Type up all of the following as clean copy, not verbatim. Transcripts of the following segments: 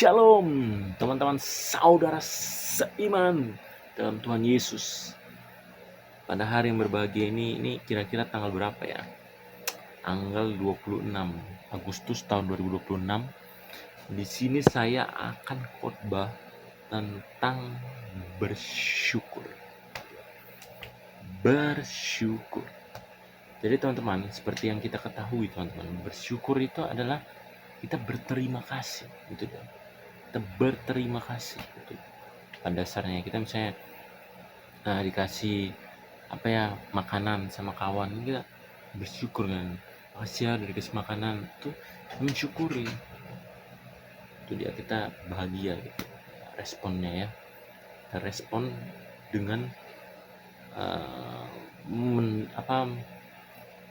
Shalom, teman-teman saudara seiman dalam Tuhan Yesus. Pada hari yang berbahagia ini kira-kira tanggal berapa ya? Tanggal 26 Agustus tahun 2026. Di sini saya akan khotbah tentang bersyukur. Bersyukur. Jadi teman-teman, seperti yang kita ketahui teman-teman, bersyukur itu adalah kita berterima kasih, gitu kan? Kita berterima kasih, gitu. Pada dasarnya kita misalnya dikasih makanan sama kawan, kita bersyukur kan, makasih ya udah dikasih makanan, itu mensyukuri, itu dia, kita bahagia gitu. Responnya ya, kita respon dengan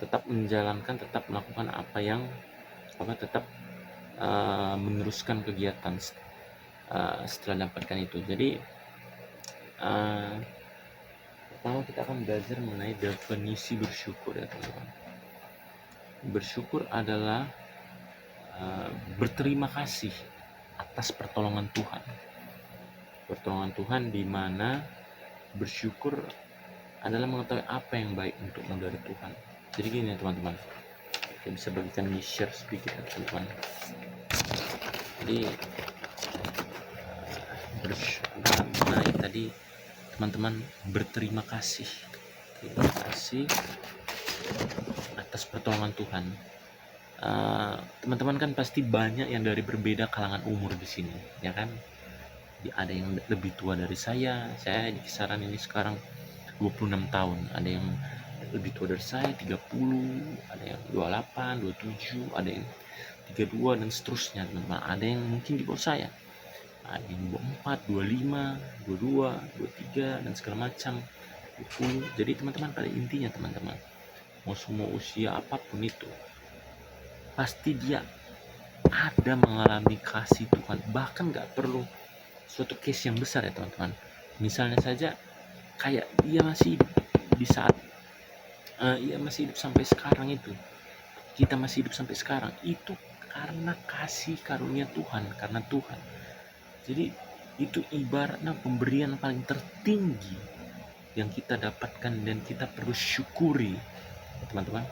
tetap menjalankan, tetap melakukan tetap meneruskan kegiatan setelah dapatkan itu. Jadi pertama kita akan belajar mengenai definisi bersyukur ya teman-teman. Bersyukur adalah berterima kasih atas pertolongan Tuhan. Pertolongan Tuhan di mana bersyukur adalah mengetahui apa yang baik untukmu dari Tuhan. Jadi gini ya teman-teman, kita bisa bagikan di share sedikit ya teman-teman. Jadi tadi teman-teman berterima kasih, terima kasih atas pertolongan Tuhan. Teman-teman kan pasti banyak yang dari berbeda kalangan umur di sini, ya kan? Ada yang lebih tua dari saya di kisaran ini sekarang 26 tahun, ada yang lebih tua dari saya 30, ada yang 28, 27, ada yang 32 dan seterusnya teman-teman. Ada yang mungkin di bawah saya, ada yang 24, 25, 22, 23 dan segala macam, 20. Jadi teman-teman, pada intinya teman-teman, mau semua usia apapun itu, pasti dia ada mengalami kasih Tuhan. Bahkan gak perlu suatu case yang besar ya teman-teman. Misalnya saja kayak dia masih hidup di saat ia masih hidup sampai sekarang, itu kita masih hidup sampai sekarang, itu karena kasih karunia Tuhan, karena Tuhan. Jadi itu ibaratnya pemberian paling tertinggi yang kita dapatkan dan kita perlu syukuri teman-teman.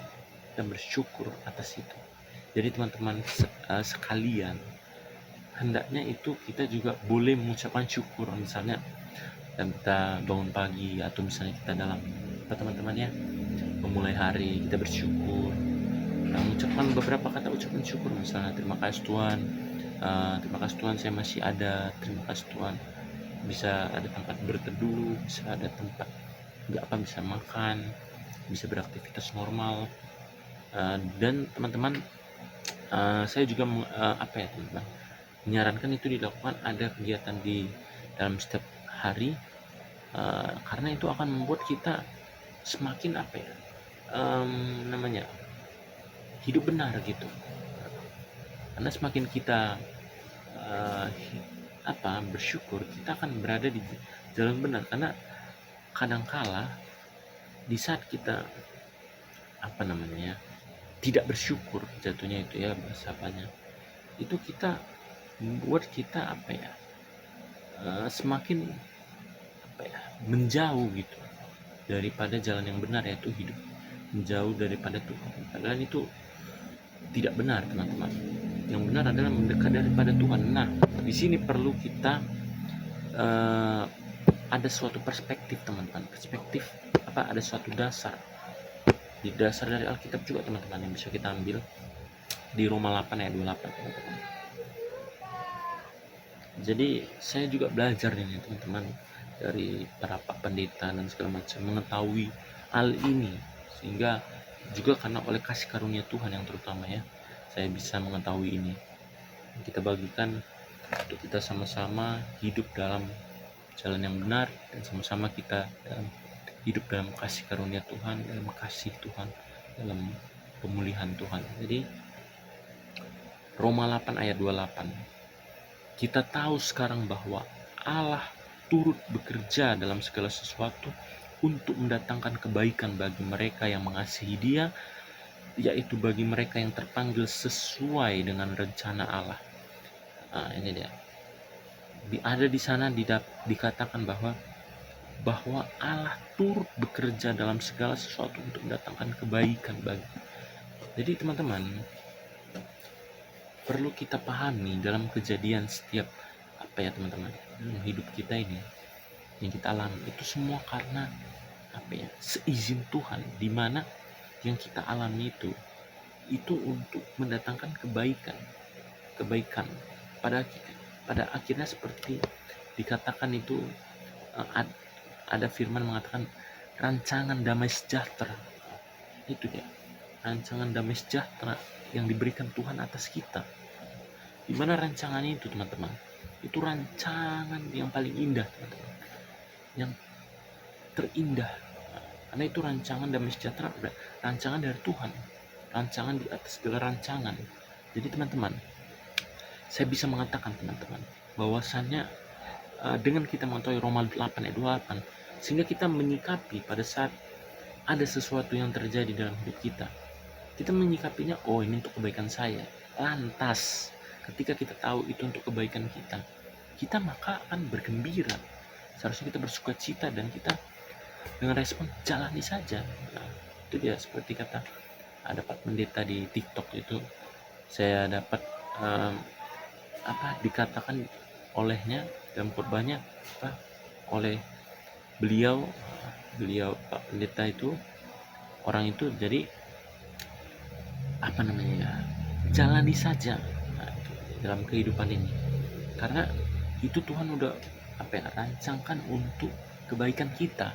Kita bersyukur atas itu. Jadi teman-teman sekalian, hendaknya itu kita juga boleh mengucapkan syukur. Misalnya kita bangun pagi, atau misalnya kita dalam teman-teman ya, memulai hari, kita bersyukur, mengucapkan beberapa kata ucapan syukur. Misalnya terima kasih Tuhan, terima kasih Tuhan saya masih ada, terima kasih Tuhan bisa ada tempat berteduh, bisa ada tempat bisa makan, bisa beraktivitas normal. Dan teman-teman, saya juga teman-teman, menyarankan itu dilakukan, ada kegiatan di dalam setiap hari, karena itu akan membuat kita semakin hidup benar gitu. Karena semakin kita bersyukur, kita akan berada di jalan benar. Karena kadangkala di saat kita tidak bersyukur, jatuhnya itu ya bahasanya, itu kita membuat kita semakin menjauh gitu daripada jalan yang benar, yaitu hidup menjauh daripada Tuhan. Padahal itu tidak benar teman-teman. Yang benar adalah mendekat daripada Tuhan. Nah, di sini perlu kita ada suatu perspektif teman-teman. Perspektif ada suatu dasar. Di dasar dari Alkitab juga teman-teman, yang bisa kita ambil di Roma 8 ayat 28 teman-teman. Jadi saya juga belajar ini teman-teman dari para pendeta dan segala macam, mengetahui hal ini, sehingga juga karena oleh kasih karunia Tuhan yang terutama ya, saya bisa mengetahui ini. Kita bagikan untuk kita sama-sama hidup dalam jalan yang benar, dan sama-sama kita hidup dalam kasih karunia Tuhan, dalam kasih Tuhan, dalam pemulihan Tuhan. Jadi Roma 8 ayat 28, kita tahu sekarang bahwa Allah turut bekerja dalam segala sesuatu untuk mendatangkan kebaikan bagi mereka yang mengasihi Dia, yaitu bagi mereka yang terpanggil sesuai dengan rencana Allah. Ini dia. ada di sana dikatakan bahwa Allah turut bekerja dalam segala sesuatu untuk mendatangkan kebaikan bagi. Jadi teman-teman, perlu kita pahami dalam kejadian setiap teman-teman, dalam hidup kita ini yang kita alami itu semua karena seizin Tuhan, di mana yang kita alami itu untuk mendatangkan kebaikan pada akhirnya, seperti dikatakan itu, ada firman mengatakan rancangan damai sejahtera. Itu dia, rancangan damai sejahtera yang diberikan Tuhan atas kita. Di mana rancangan itu teman-teman, itu rancangan yang paling indah teman-teman, yang terindah, karena itu rancangan damai sejahtera, rancangan dari Tuhan, rancangan di atas segala rancangan. Jadi teman-teman, saya bisa mengatakan teman-teman bahwasannya dengan kita mengetahui Roma 8 ayat 28, sehingga kita menyikapi pada saat ada sesuatu yang terjadi dalam hidup kita menyikapinya, oh ini untuk kebaikan saya. Lantas ketika kita tahu itu untuk kebaikan kita maka akan bergembira, seharusnya kita bersuka cita, dan kita dengan respon jalani saja. Nah, itu dia, seperti kata ada Pak Pendeta di TikTok itu, saya dapat dikatakan olehnya dalam khotbahnya, oleh beliau Pak Pendeta itu, orang itu, jadi jalani saja dalam kehidupan ini, karena itu Tuhan udah rancangkan untuk kebaikan kita,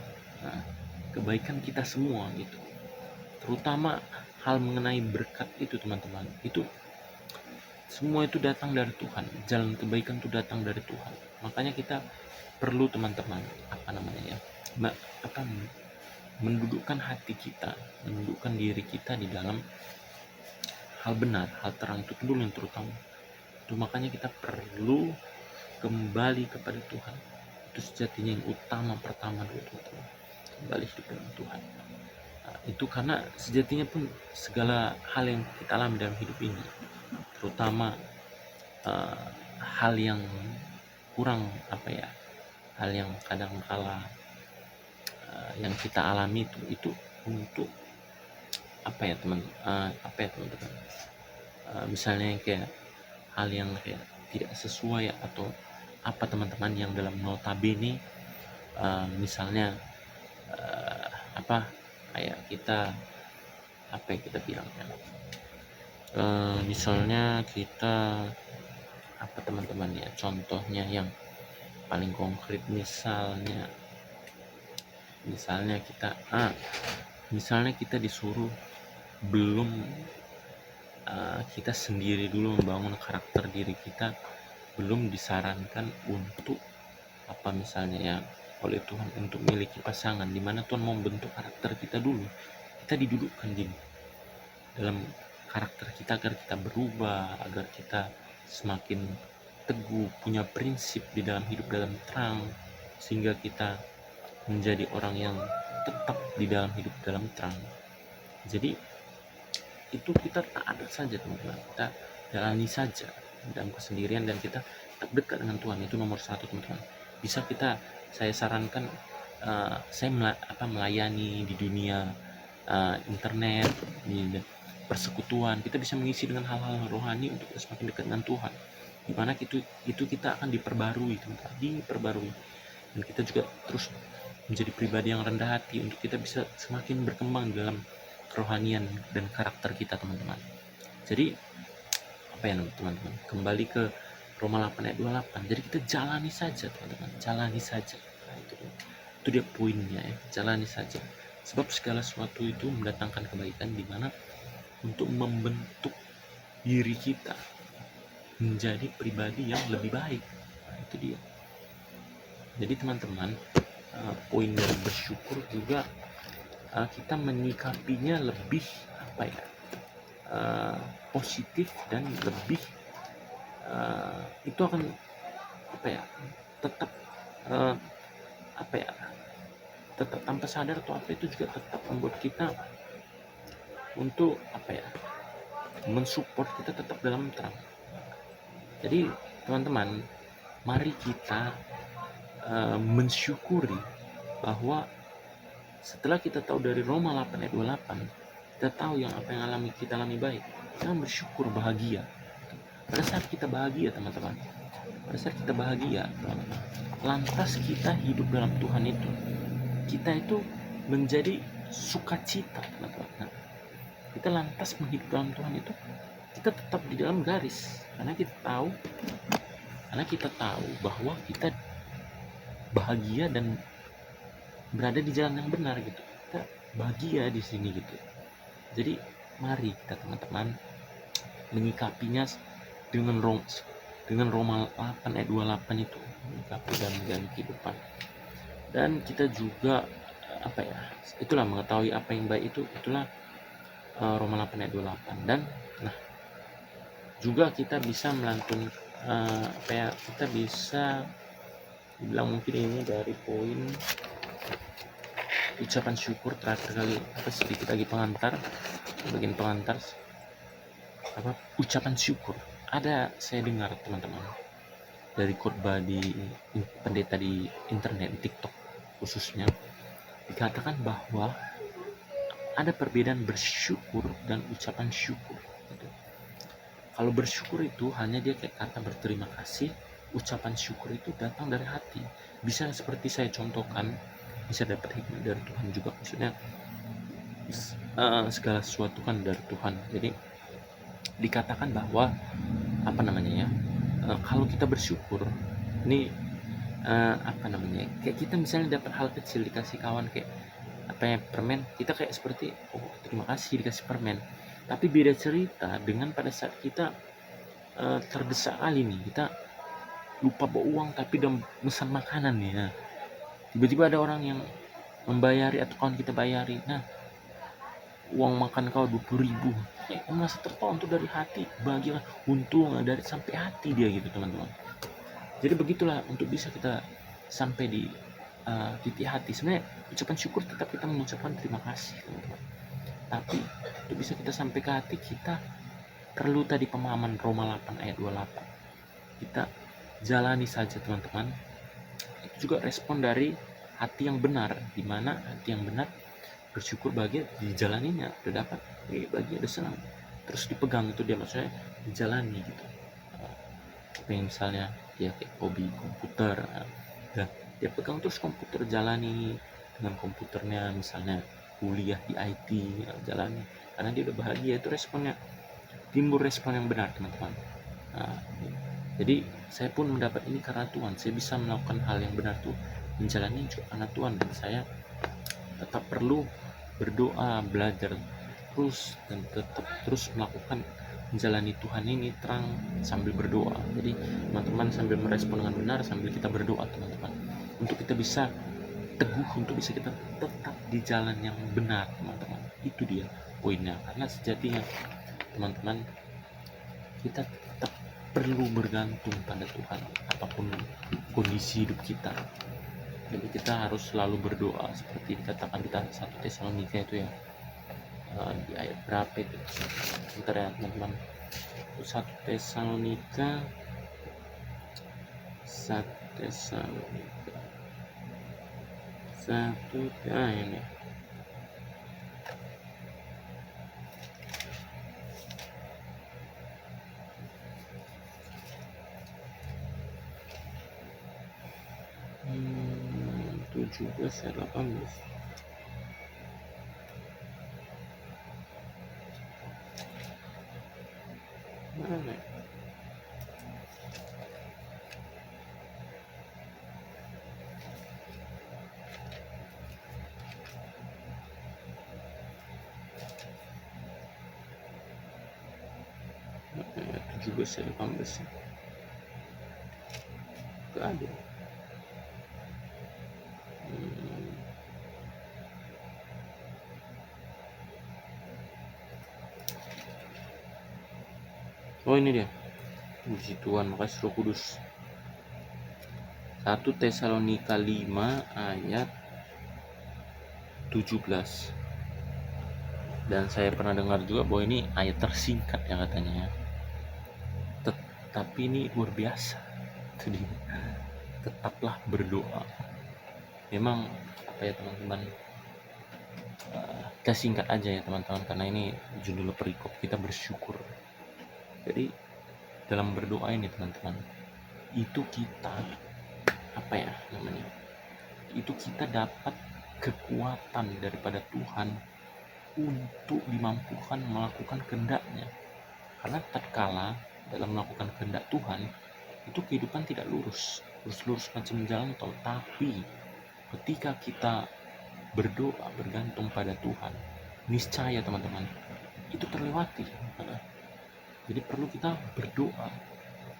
kebaikan kita semua gitu. Terutama hal mengenai berkat itu teman-teman, itu semua itu datang dari Tuhan, jalan kebaikan itu datang dari Tuhan. Makanya kita perlu teman-teman mendudukkan hati kita, mendudukkan diri kita di dalam hal benar, hal terang itu dulu yang terutama. Itu makanya kita perlu kembali kepada Tuhan. Itu sejatinya yang utama, pertama dulu teman-teman, kembali hidup dengan Tuhan. Nah, itu karena sejatinya pun segala hal yang kita alami dalam hidup ini, terutama hal yang kurang hal yang kadang kala yang kita alami itu untuk teman-teman, misalnya kayak hal yang kayak tidak sesuai atau teman-teman yang dalam notabene, misalnya kayak kita kita bilang misalnya kita teman-teman ya, contohnya yang paling konkret, misalnya kita disuruh, belum kita sendiri dulu membangun karakter diri kita, belum disarankan untuk misalnya ya oleh Tuhan untuk memiliki pasangan, di mana Tuhan mau membentuk karakter kita dulu. Kita didudukkan di dalam karakter kita agar kita berubah, agar kita semakin teguh, punya prinsip di dalam hidup dalam terang, sehingga kita menjadi orang yang tetap di dalam hidup dalam terang. Jadi itu kita taat saja teman-teman, kita jalani saja dalam kesendirian, dan kita tetap dekat dengan Tuhan. Itu nomor satu teman-teman. Bisa saya sarankan, saya melayani di dunia internet, di persekutuan, kita bisa mengisi dengan hal-hal rohani untuk semakin dekat dengan Tuhan, dimana itu kita akan diperbarui teman-teman, dan kita juga terus menjadi pribadi yang rendah hati untuk kita bisa semakin berkembang dalam kerohanian dan karakter kita teman-teman. Jadi teman-teman, kembali ke Roma 8 ayat 28, jadi kita jalani saja teman-teman, jalani saja. Nah, itu dia poinnya ya, jalani saja, sebab segala sesuatu itu mendatangkan kebaikan, di mana untuk membentuk diri kita menjadi pribadi yang lebih baik. Nah, itu dia. Jadi teman-teman, poin dari bersyukur juga kita menyikapinya lebih positif, dan lebih itu akan tetap tetap tanpa sadar atau itu juga tetap membuat kita untuk mensupport kita tetap dalam terang. Jadi teman-teman, mari kita mensyukuri bahwa setelah kita tahu dari Roma 8 ayat 28, kita tahu yang apa yang kita alami baik, kita bersyukur, bahagia. Pada saat kita bahagia, teman-teman, pada saat kita bahagia, teman-teman, lantas kita hidup dalam Tuhan itu, kita itu menjadi sukacita, teman-teman. Nah, kita lantas menghidup dalam Tuhan itu, kita tetap di dalam garis, karena kita tahu bahwa kita bahagia dan berada di jalan yang benar gitu. Kita bahagia di sini gitu. Jadi mari kita, teman-teman, menyikapinya dengan Roma 8 ayat 28 itu, menyikapi dan menjalani kehidupan. Dan kita juga itulah mengetahui apa yang baik itu, itulah Roma 8 ayat 28. Dan juga kita bisa melantun kita bisa dibilang mungkin ini dari poin ucapan syukur terakhir kali, sedikit lagi bagian pengantar ucapan syukur. Ada saya dengar, teman-teman, dari khotbah di pendeta di internet, di TikTok khususnya, dikatakan bahwa ada perbedaan bersyukur dan ucapan syukur gitu. Kalau bersyukur itu hanya dia kayak kata berterima kasih, ucapan syukur itu datang dari hati. Bisa seperti saya contohkan, bisa dapat hikmat dari Tuhan juga, maksudnya segala sesuatu kan dari Tuhan. Jadi dikatakan bahwa kalau kita bersyukur ini kayak kita misalnya dapat hal kecil, dikasih kawan kayak permen, kita kayak seperti terima kasih dikasih permen. Tapi beda cerita dengan pada saat kita terdesak kali nih, kita lupa bawa uang tapi udah pesan makanan nih. Nah, tiba-tiba ada orang yang membayari atau kawan kita bayari, nah uang makan kau 20.000, merasa tertawa untuk dari hati, bahagia, untung dari sampai hati dia gitu, teman-teman. Jadi begitulah untuk bisa kita sampai di titik hati. Sebenarnya ucapan syukur tetap kita mengucapkan terima kasih, teman-teman. Tapi untuk bisa kita sampai ke hati, kita perlu tadi pemahaman Roma 8 ayat 28. Kita jalani saja, teman-teman. Itu juga respon dari hati yang benar, di mana hati yang benar bersyukur, bahagia, dijalaninya, udah dapat bahagia, udah senang, terus dipegang itu dia, maksudnya dijalani gitu. Yang misalnya dia kayak hobi komputer, dan dia pegang terus komputer, jalani dengan komputernya, misalnya kuliah di IT, jalani karena dia udah bahagia. Itu responnya, timbul respon yang benar, teman-teman. Jadi saya pun mendapat ini karena Tuhan. Saya bisa melakukan hal yang benar tuh, menjalani juga karena Tuhan. Dan saya tetap perlu berdoa, belajar terus, dan tetap terus melakukan menjalani Tuhan ini terang sambil berdoa. Jadi teman-teman sambil merespon dengan benar, sambil kita berdoa, teman-teman, untuk kita bisa teguh, untuk bisa kita tetap di jalan yang benar, teman-teman. Itu dia poinnya. Karena sejatinya, teman-teman, kita tetap perlu bergantung pada Tuhan apapun kondisi hidup kita. Jadi kita harus selalu berdoa seperti dikatakan di 1 Tesalonika itu ya, di ayat berapa itu, bentar ya teman-teman, 1 Tesalonika 1 ini juga saya 18. Mana? Itu juga saya 18. Gak ada. Oh ini dia, puji Tuhan, makasih Roh Kudus. 1 Tesalonika 5 ayat 17. Dan saya pernah dengar juga bahwa ini ayat tersingkat ya katanya. Tetapi ini luar biasa. Jadi tetaplah berdoa. Memang apa ya teman-teman, kita singkat aja ya teman-teman, karena ini judul perikop kita bersyukur. Jadi dalam berdoa ini teman-teman, itu kita apa ya namanya, itu kita dapat kekuatan daripada Tuhan untuk dimampukan melakukan kehendak-Nya. Karena tatkala dalam melakukan kehendak Tuhan itu kehidupan tidak lurus macam jalan tol, tapi ketika kita berdoa bergantung pada Tuhan, niscaya teman-teman itu terlewati. Jadi perlu kita berdoa.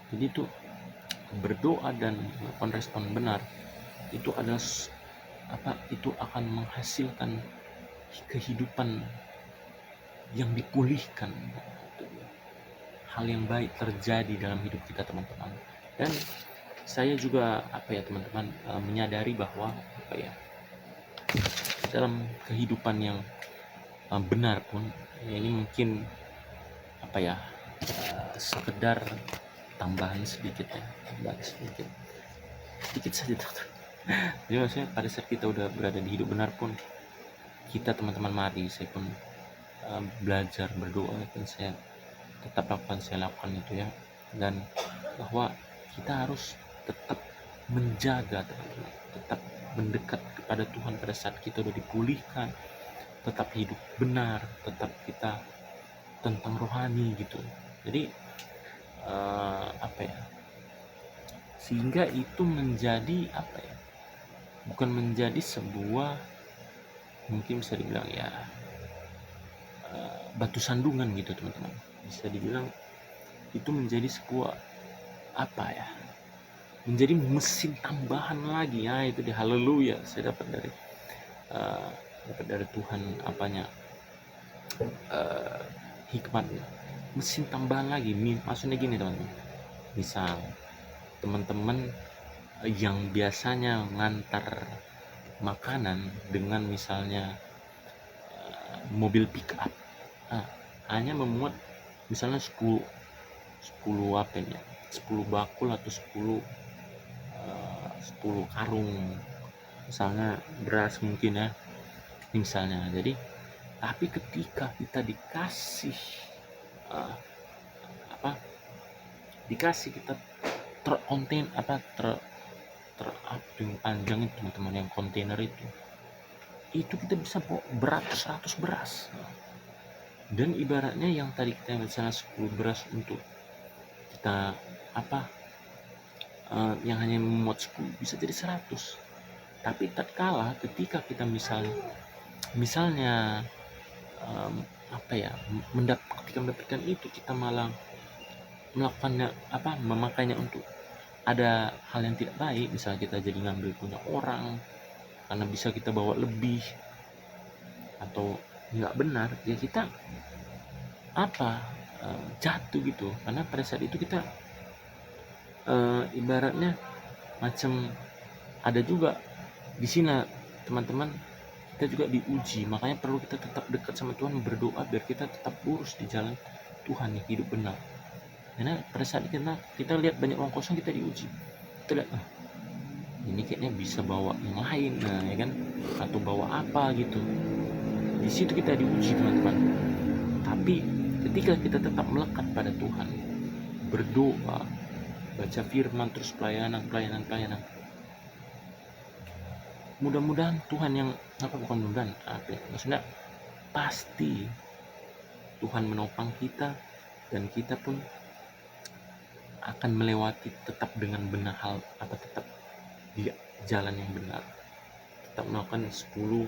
Jadi itu berdoa dan melakukan respon benar itu adalah itu akan menghasilkan kehidupan yang dipulihkan, hal yang baik terjadi dalam hidup kita teman-teman. Dan saya juga teman-teman menyadari bahwa dalam kehidupan yang benar pun ini mungkin sekedar tambahan sedikit saja teman-teman. Jadi maksudnya pada saat kita udah berada di hidup benar pun, kita teman-teman mari saya pun belajar berdoa, dan saya tetap lakukan itu ya, dan bahwa kita harus tetap menjaga teman-teman, tetap mendekat kepada Tuhan pada saat kita udah dipulihkan, tetap hidup benar, tetap kita tentang rohani gitu. Jadi sehingga itu menjadi bukan menjadi sebuah, mungkin bisa dibilang ya batu sandungan gitu teman-teman, bisa dibilang itu menjadi sebuah menjadi mesin tambahan lagi ya. Itu di haleluya, saya dapat dari Tuhan hikmatnya, mesin tambahan lagi. Maksudnya gini teman-teman, misal teman-teman yang biasanya ngantar makanan dengan misalnya mobil pick up, hanya memuat misalnya 10 bakul atau 10 karung misalnya beras mungkin ya misalnya. Jadi tapi ketika kita dikasih kita terkonten panjang itu teman-teman, yang kontainer itu kita bisa bawa beratus-ratus beras. Dan ibaratnya yang tadi kita misalnya 10 beras untuk kita yang hanya memuat 10 bisa jadi 100. Tapi tatkala ketika kita misalnya ketika mendapatkan itu, kita malah melakukannya memakainya untuk ada hal yang tidak baik, misalnya kita jadi ngambil punya orang karena bisa kita bawa lebih atau nggak benar, ya kita jatuh gitu. Karena pada saat itu kita ibaratnya macam ada juga di sini teman-teman, kita juga diuji. Makanya perlu kita tetap dekat sama Tuhan, berdoa biar kita tetap lurus di jalan Tuhan yang hidup benar. Karena pada saat kita lihat banyak orang kosong, kita diuji, kita lihat ini kayaknya bisa bawa yang lain, ya kan, atau bawa apa gitu. Di situ kita diuji teman-teman. Tapi ketika kita tetap melekat pada Tuhan, berdoa, baca firman, terus pelayanan, mudah-mudahan Tuhan yang maksudnya pasti Tuhan menopang kita, dan kita pun akan melewati tetap dengan benar tetap di jalan yang benar, tetap melakukan 10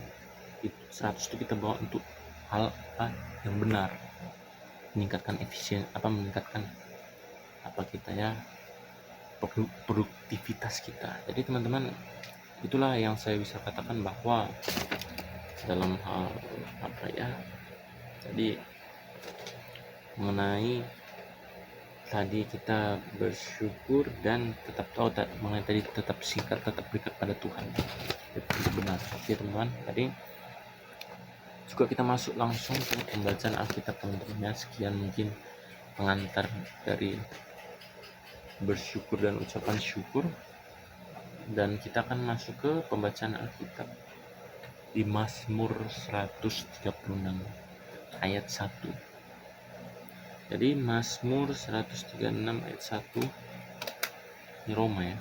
100 itu kita bawa untuk hal yang benar, meningkatkan meningkatkan kita ya, produktivitas kita. Jadi teman-teman, itulah yang saya bisa katakan bahwa dalam hal jadi mengenai tadi kita bersyukur dan tetap mengenai tadi tetap singkat, tetap dekat pada Tuhan, itu benar. Oke teman-teman, tadi juga kita masuk langsung ke pembacaan Alkitab teman-teman ya. Sekian mungkin pengantar dari bersyukur dan ucapan syukur. Dan kita akan masuk ke pembacaan Alkitab di Mazmur 136 ayat 1. Jadi Mazmur 136 ayat 1, ini Roma ya.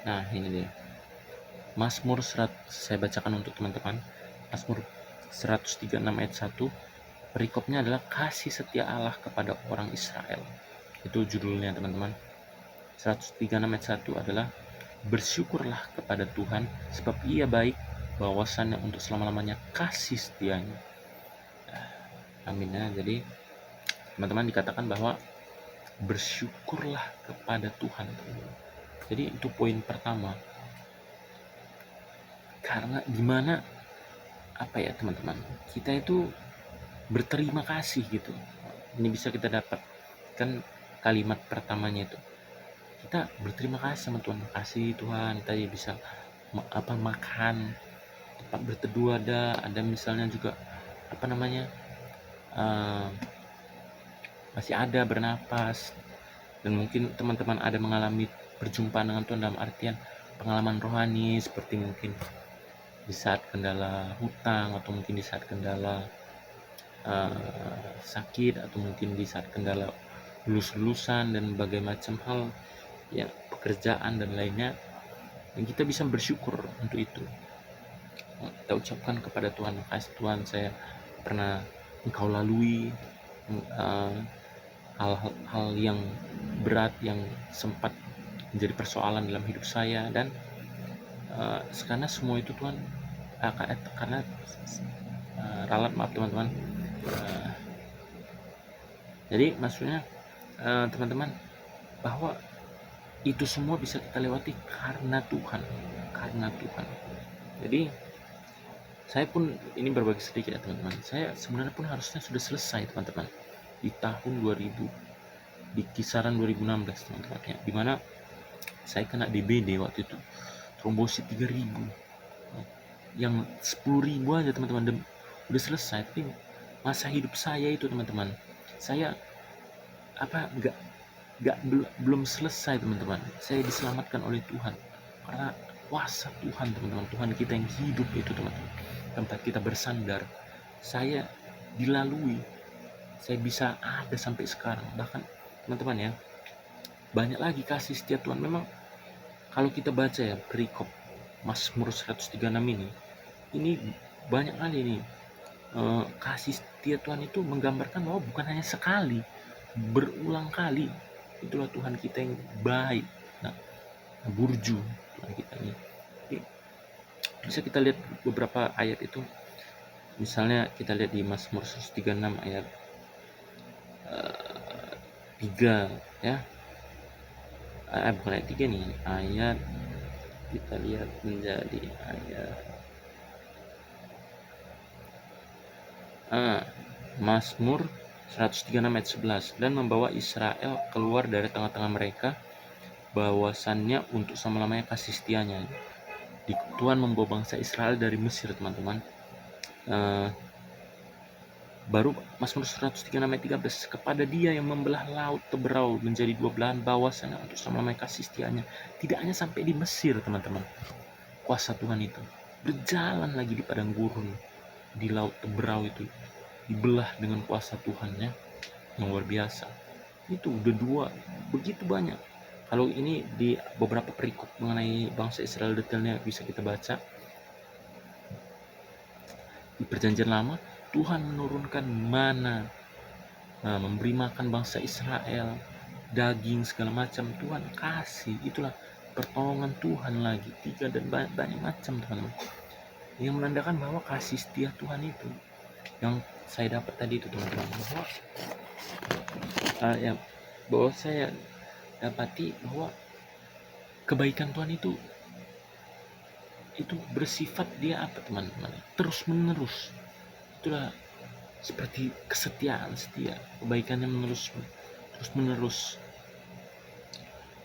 Nah, ini dia. Mazmur 100, saya bacakan untuk teman-teman. Mazmur 136 ayat 1. Perikopnya adalah kasih setia Allah kepada orang Israel. Itu judulnya teman-teman. 136 ayat 1 adalah bersyukurlah kepada Tuhan sebab Ia baik, bahwasannya untuk selama-lamanya kasih setianya. Amin ya. Jadi teman-teman dikatakan bahwa bersyukurlah kepada Tuhan. Jadi itu poin pertama. Karena gimana apa ya teman-teman, kita itu berterima kasih gitu. Ini bisa kita dapat kan kalimat pertamanya itu, kita berterima kasih sama Tuhan. Kasih Tuhan, tadi bisa makan, tempat berteduh ada misalnya juga masih ada bernapas. Dan mungkin teman-teman ada mengalami perjumpaan dengan Tuhan dalam artian pengalaman rohani, seperti mungkin di saat kendala hutang, atau mungkin di saat kendala sakit, atau mungkin di saat kendala lulus-lulusan dan berbagai macam hal ya, pekerjaan dan lainnya. Dan kita bisa bersyukur untuk itu. Kita ucapkan kepada Tuhan, kasih Tuhan, saya pernah Engkau lalui hal-hal yang berat yang sempat menjadi persoalan dalam hidup saya, dan karena semua itu Tuhan karena ralat, maaf teman-teman. Jadi maksudnya teman-teman, bahwa itu semua bisa kita lewati karena Tuhan. Jadi saya pun ini berbagi sedikit ya teman-teman, saya sebenarnya pun harusnya sudah selesai teman-teman di tahun 2000, di kisaran 2016 teman-teman ya, dimana saya kena DBD waktu itu, trombosit 3000, yang 10.000 aja teman-teman udah selesai. Tapi masa hidup saya itu teman-teman, saya belum selesai teman-teman. Saya diselamatkan oleh Tuhan karena kuasa Tuhan teman-teman. Tuhan kita yang hidup itu teman-teman, tempat kita bersandar. Saya dilalui, saya bisa ada sampai sekarang. Bahkan teman-teman ya, banyak lagi kasih setia Tuhan. Memang kalau kita baca ya perikop Mazmur 136 ini banyak kali nih kasih setia Tuhan itu menggambarkan bahwa bukan hanya sekali, berulang kali. Itulah Tuhan kita yang baik. Nah, burju Tuhan kita ini. Jadi, bisa kita lihat beberapa ayat itu. Misalnya kita lihat di Mazmur 136 ayat 3 ya. Bukan ayat 3 nih, ayat kita lihat menjadi ayat Mazmur 136 ayat 11. Dan membawa Israel keluar dari tengah-tengah mereka, bahwasannya untuk selama-lamanya kasih setianya. Tuhan membawa bangsa Israel dari Mesir teman-teman. Baru Mazmur 136 ayat 13, kepada Dia yang membelah laut Teberau menjadi dua belahan, bahwasannya untuk selama-lamanya kasih setianya. Tidak hanya sampai di Mesir teman-teman, kuasa Tuhan itu berjalan lagi di padang gurun, di laut Teberau itu dibelah dengan kuasa Tuhannya yang luar biasa. Itu udah dua, begitu banyak. Kalau ini di beberapa perikop mengenai bangsa Israel, detailnya bisa kita baca. Di perjanjian lama Tuhan menurunkan mana, memberi makan bangsa Israel, daging segala macam Tuhan kasih. Itulah pertolongan Tuhan lagi, 3 dan banyak macam teman-teman, yang menandakan bahwa kasih setia Tuhan itu yang saya dapat tadi itu teman-teman, bahwa saya dapati bahwa kebaikan Tuhan itu bersifat dia apa teman-teman, terus menerus. Itulah seperti kesetiaan, setia, kebaikannya terus menerus.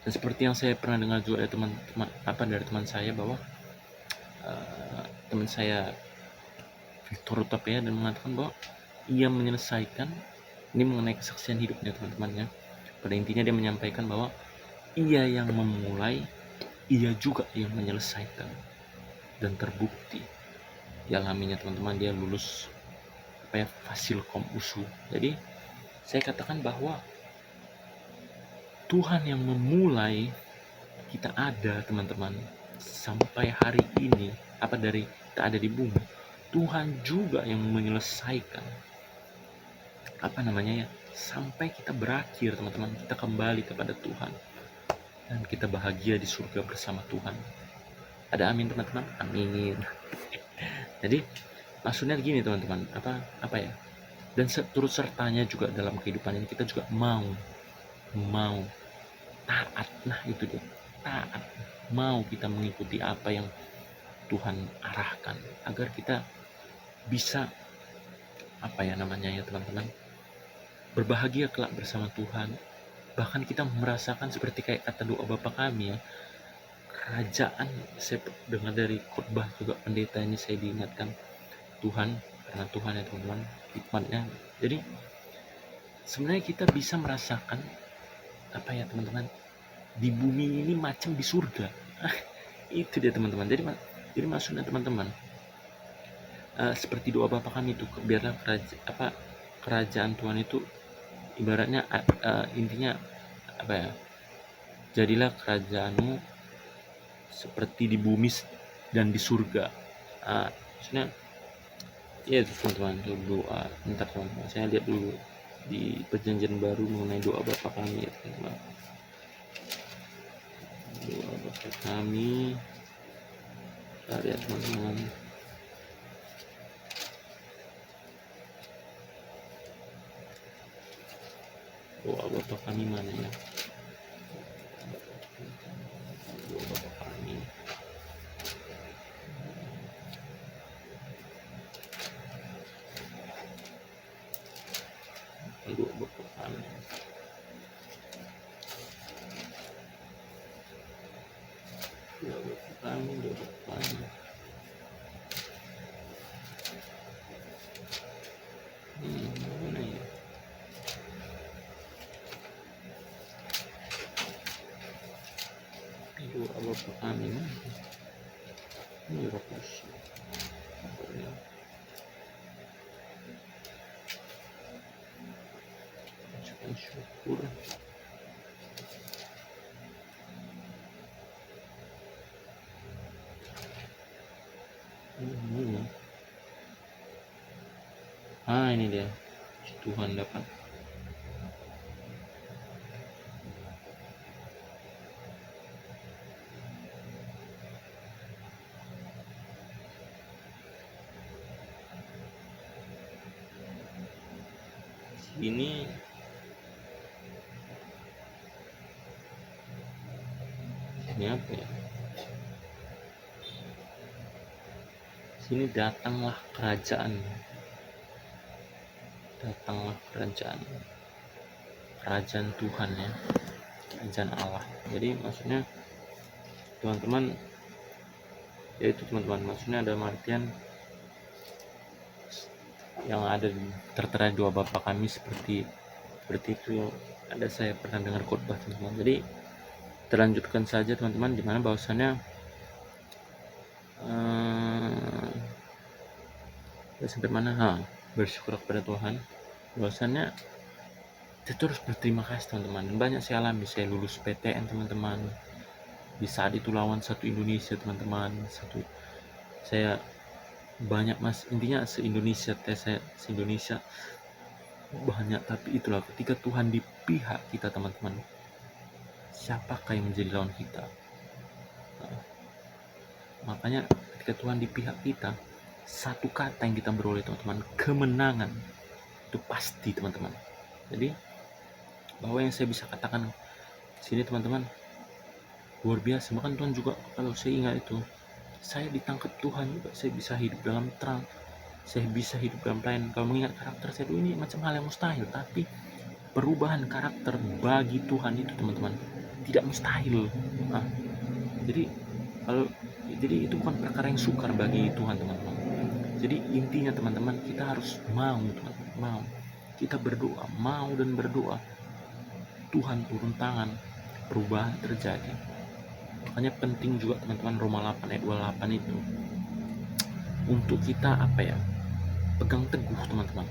Dan seperti yang saya pernah dengar juga dari teman saya, bahwa teman saya Victor Utapia, dan mengatakan bahwa ia menyelesaikan, ini mengenai kesaksian hidupnya teman-temannya, Pada intinya dia menyampaikan bahwa ia yang memulai, ia juga yang menyelesaikan, dan terbukti di alaminya teman-teman dia lulus Fasilkom USU. Jadi saya katakan bahwa Tuhan yang memulai kita ada teman-teman sampai hari ini, dari kita ada di bumi, Tuhan juga yang menyelesaikan sampai kita berakhir teman-teman, kita kembali kepada Tuhan dan kita bahagia di surga bersama Tuhan. Ada amin teman-teman? Amin. Jadi maksudnya gini teman-teman, dan turut sertanya juga dalam kehidupan ini kita juga mau taat. Nah itu dia, taat, mau kita mengikuti apa yang Tuhan arahkan agar kita bisa teman-teman, berbahagia kelak bersama Tuhan. Bahkan kita merasakan seperti kayak kata doa Bapa kami ya, kerajaan. Saya dengar dari khotbah juga pendeta ini, saya diingatkan Tuhan, karena Tuhan ya teman-teman, hikmatnya. Jadi sebenarnya kita bisa merasakan teman-teman, di bumi ini macam di surga. Itu dia teman-teman. Jadi maksudnya teman-teman, seperti doa Bapa kami itu, biarlah kerajaan Tuhan itu ibaratnya intinya jadilah kerajaanmu seperti di bumi dan di surga. Maksudnya ya teman-teman, itu doa. Bentar teman-teman, saya lihat dulu di perjanjian baru mengenai doa Bapa kami ya teman-teman. Doa Bapa kami, ya teman-teman. Doa Bapa kami mana ya? Doa Bapa kami. Doa Bapa kami. Doa Bapa kami, doa Bapa kami. Mana ya? Doa Bapa kami mana? Ini rakus. Ucapkan syukur. Ini dia, Tuhan dapat. Ini apa ya? Sini datanglah kerajaan Tuhan ya, kerajaan Allah. Jadi maksudnya teman-teman, yaitu teman-teman, maksudnya ada artian yang ada tertera di doa Bapa kami seperti itu. Ada, saya pernah dengar khotbah teman-teman. Jadi terlanjutkan saja teman-teman, dimana bahwasannya sampai mana? Bersyukur kepada Tuhan bahwasannya kita terus berterima kasih teman-teman. Banyak saya alami, saya lulus PTN teman-teman, di saat itu lawan satu Indonesia teman-teman, saya banyak intinya se-Indonesia banyak, tapi itulah ketika Tuhan di pihak kita teman-teman, siapakah yang menjadi lawan kita? Makanya ketika Tuhan di pihak kita, satu kata yang kita beroleh teman-teman, kemenangan. Itu pasti teman-teman. Jadi bahwa yang saya bisa katakan sini teman-teman, luar biasa. Bahkan Tuhan juga, kalau saya ingat itu, saya ditangkap Tuhan juga, saya bisa hidup dalam terang, saya bisa hidup dalam pelayanan. Kalau mengingat karakter saya dulu, ini macam hal yang mustahil, tapi perubahan karakter bagi Tuhan itu teman-teman tidak mustahil. Jadi itu bukan perkara yang sukar bagi Tuhan teman-teman. Jadi intinya teman-teman, kita harus mau teman-teman, mau kita berdoa, mau dan berdoa. Tuhan turun tangan, perubahan terjadi. Makanya penting juga teman-teman Roma 8 ayat 28 itu untuk kita pegang teguh teman-teman.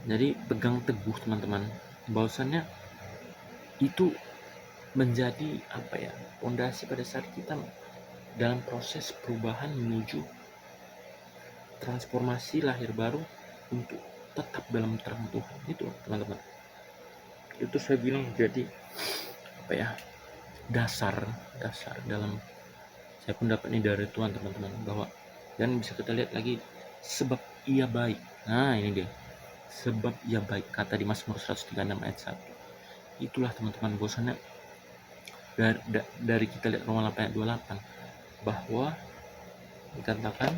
Jadi pegang teguh teman-teman, bahwasannya itu menjadi fondasi pada saat kita dalam proses perubahan menuju transformasi lahir baru untuk tetap dalam terang Tuhan. Itu teman-teman, itu saya bilang jadi dasar dalam saya pun dapat ini dari Tuhan teman-teman, bahwa dan bisa kita lihat lagi, sebab ia baik. Nah ini dia, sebab ia baik, kata di Mazmur 136 ayat 1. Itulah teman-teman bosannya dari kita lihat Roma 8 ayat 28, bahwa dikatakan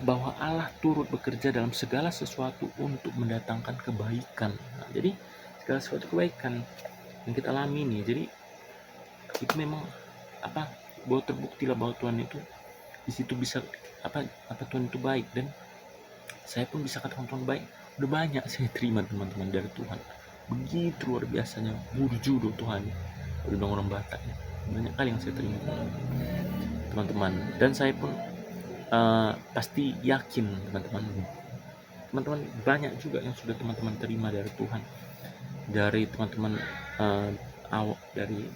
bahwa Allah turut bekerja dalam segala sesuatu untuk mendatangkan kebaikan. Nah, jadi segala sesuatu kebaikan yang kita alami ini, jadi itu memang bahwa terbuktilah bahwa Tuhan itu di situ bisa Tuhan itu baik, dan saya pun bisa katakan Tuhan baik. Udah banyak saya terima teman-teman dari Tuhan, begitu luar biasanya burjudo Tuhan. Udah orang Batak ya, banyak kali yang saya terima teman-teman, dan saya pun pasti yakin teman-teman banyak juga yang sudah teman-teman terima dari Tuhan, dari teman-teman dari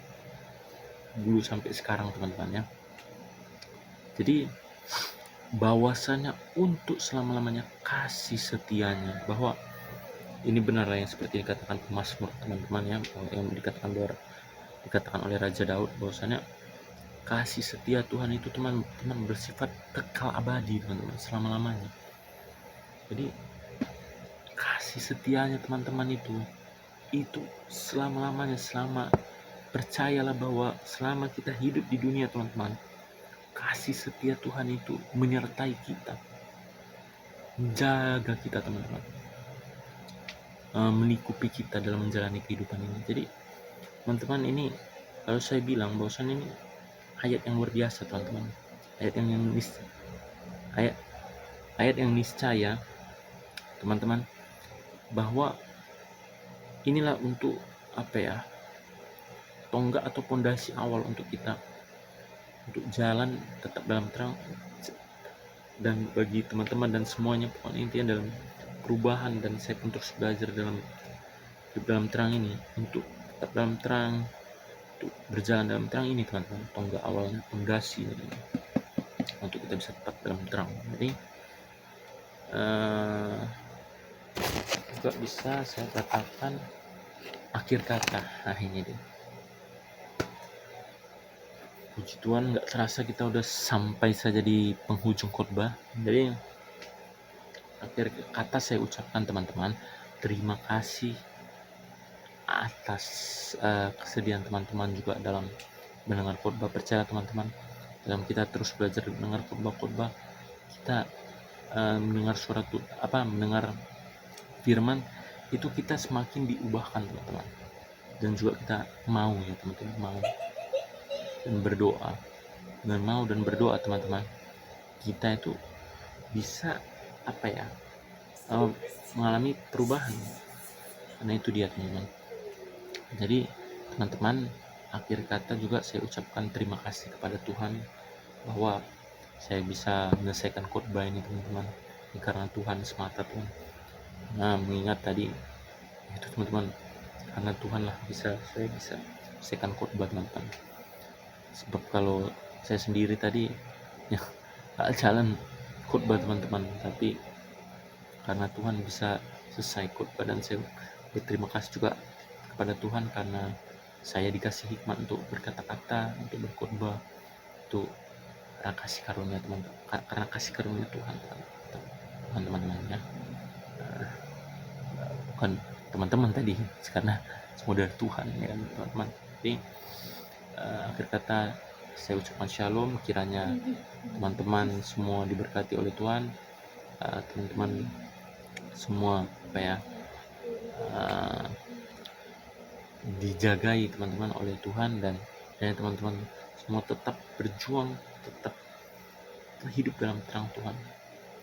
dulu sampai sekarang teman-teman ya. Jadi bahwasanya untuk selama-lamanya kasih setianya, bahwa ini benar yang seperti dikatakan pemazmur teman-teman ya, yang dikatakan oleh Raja Daud, bahwasanya kasih setia Tuhan itu teman-teman bersifat kekal abadi teman-teman, selama-lamanya. Jadi kasih setianya teman-teman itu selama-lamanya, percayalah bahwa selama kita hidup di dunia teman-teman, kasih setia Tuhan itu menyertai kita, menjaga kita teman-teman, melingkupi kita dalam menjalani kehidupan ini. Jadi teman-teman, ini kalau saya bilang bahwasan ini ayat yang luar biasa teman-teman, ayat yang niscaya teman-teman, bahwa inilah untuk tonggak atau pondasi awal untuk kita untuk jalan tetap dalam terang, dan bagi teman-teman dan semuanya pokoknya intinya dalam perubahan, dan saya pun terus belajar dalam terang ini, untuk tetap dalam terang, untuk berjalan dalam terang ini teman-teman, tonggak awalnya, pondasi untuk kita bisa tetap dalam terang. Jadi juga bisa saya katakan akhir kata. Nah ini dia, puji Tuhan, nggak terasa kita udah sampai saja di penghujung khotbah. Jadi akhir kata saya ucapkan teman-teman, terima kasih atas kesediaan teman-teman juga dalam mendengar khotbah. Percaya teman-teman, dalam kita terus belajar mendengar khotbah, kita mendengar mendengar firman itu, kita semakin diubahkan teman-teman, dan juga kita mau ya teman-teman, mau dan berdoa teman-teman, kita itu bisa mengalami perubahan. Karena itu dia teman-teman. Jadi teman-teman, akhir kata juga saya ucapkan terima kasih kepada Tuhan bahwa saya bisa menyelesaikan khotbah ini teman-teman. Ini karena Tuhan semata Tuhan. Nah, mengingat tadi itu teman-teman, karena Tuhan lah saya bisa selesaikan khotbah teman-teman. Sebab kalau saya sendiri tadi ya gak jalan khotbah teman-teman, tapi karena Tuhan bisa selesai khotbah, dan saya berterima kasih juga kepada Tuhan karena saya dikasih hikmat untuk berkata-kata, untuk berkhotbah, untuk karena kasih karunia karena kasih karunia Tuhan teman-teman ya, bukan teman-teman tadi, karena semua dari Tuhan ya kan teman-teman. Jadi akhir kata saya ucapkan shalom, kiranya teman-teman semua diberkati oleh Tuhan, teman-teman semua dijagai teman-teman oleh Tuhan, dan teman-teman semua tetap berjuang, tetap hidup dalam terang Tuhan,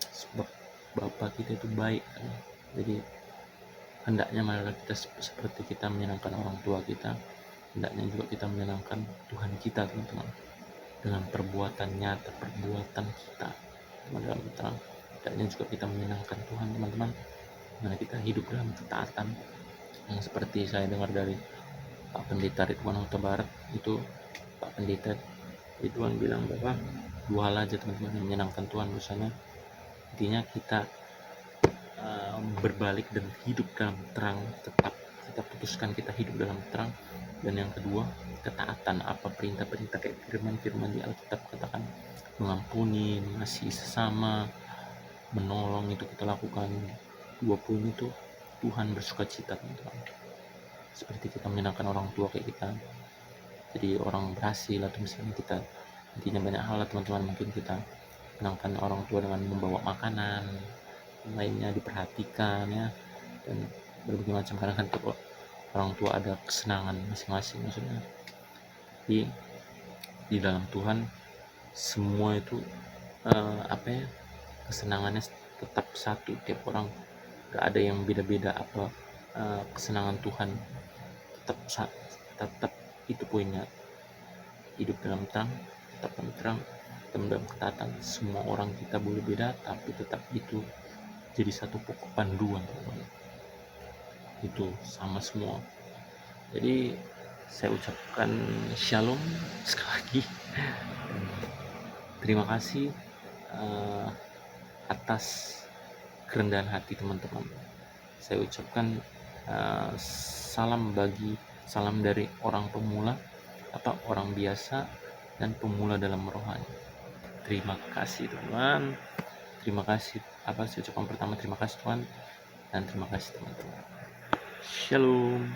sebab Bapa kita itu baik kan? Jadi hendaknya malah kita seperti kita menyenangkan orang tua kita, hendaknya juga kita menyenangkan Tuhan kita, teman-teman, dengan perbuatan nyata, perbuatan kita dalam terang. Hendaknya juga kita menyenangkan Tuhan, teman-teman, mana kita hidup dalam ketaatan. Yang seperti saya dengar dari Pak Pendeta Ridwan Huta Barat, itu Pak Pendeta Ridwan bilang bahwa dua hal aja, teman-teman, yang menyenangkan Tuhan. Misalnya intinya kita berbalik dan hidup dalam terang, tetap kita putuskan kita hidup dalam terang. Dan yang kedua, ketaatan, apa perintah-perintah kayak firman-firman di Alkitab katakan, mengampuni, mengasihi sesama, menolong, itu kita lakukan. Dua poin itu Tuhan bersuka cita, teman-teman. Seperti kita menyenangkan orang tua kayak kita jadi orang berhasil, atau misalnya kita intinya banyak hal lah, teman-teman. Mungkin kita menyenangkan orang tua dengan membawa makanan, lainnya diperhatikan ya, dan berbagai macam. Kadang kan orang tua ada kesenangan masing-masing, maksudnya di dalam Tuhan semua itu kesenangannya tetap satu, tiap orang gak ada yang beda-beda apa kesenangan Tuhan tetap itu poinnya, hidup dalam terang, tetap dalam terang, dalam ketaatan. Semua orang kita boleh beda, tapi tetap itu jadi satu pokok panduan, teman-teman. Itu sama semua. Jadi saya ucapkan shalom sekali lagi. Terima kasih atas kerendahan hati, teman-teman. Saya ucapkan salam dari orang pemula atau orang biasa dan pemula dalam rohani. Terima kasih, teman. Terima kasih. Saya ucapkan pertama terima kasih Tuhan, dan terima kasih, teman-teman. Shalom.